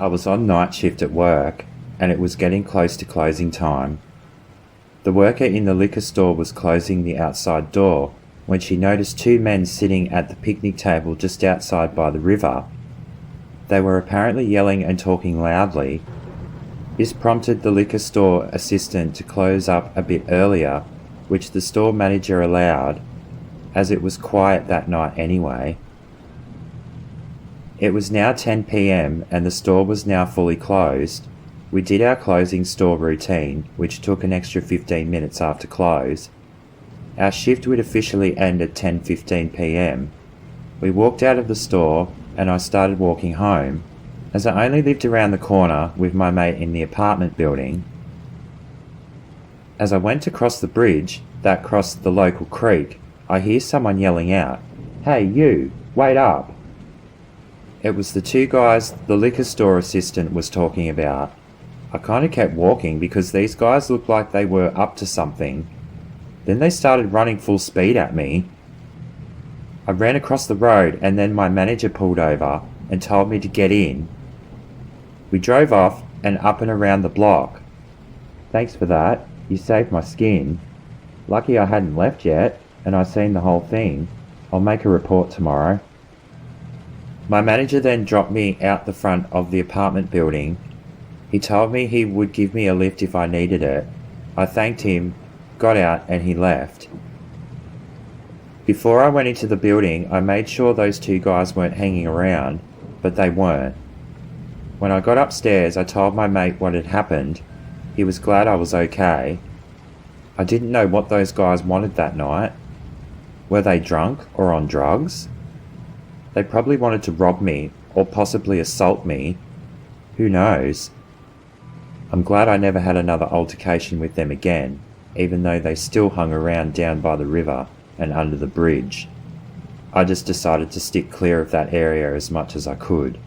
I was on night shift at work, and it was getting close to closing time. The worker in the liquor store was closing the outside door when she noticed two men sitting at the picnic table just outside by the river. They were apparently yelling and talking loudly. This prompted the liquor store assistant to close up a bit earlier, which the store manager allowed, as it was quiet that night anyway. It was now 10 p.m. and the store was now fully closed. We did our closing store routine, which took an extra 15 minutes after close. Our shift would officially end at 10:15 p.m. We walked out of the store and I started walking home, as I only lived around the corner with my mate in the apartment building. As I went to cross the bridge that crossed the local creek, I hear someone yelling out, "Hey you, wait up!" It was the two guys the liquor store assistant was talking about. I kind of kept walking because these guys looked like they were up to something. Then they started running full speed at me. I ran across the road and then my manager pulled over and told me to get in. We drove off and up and around the block. "Thanks for that, you saved my skin. Lucky I hadn't left yet and I seen the whole thing. I'll make a report tomorrow." My manager then dropped me out the front of the apartment building. He told me he would give me a lift if I needed it. I thanked him, got out and he left. Before I went into the building, I made sure those two guys weren't hanging around, but they weren't. When I got upstairs, I told my mate what had happened. He was glad I was okay. I didn't know what those guys wanted that night. Were they drunk or on drugs? They probably wanted to rob me or possibly assault me. Who knows? I'm glad I never had another altercation with them again, even though they still hung around down by the river and under the bridge. I just decided to stick clear of that area as much as I could.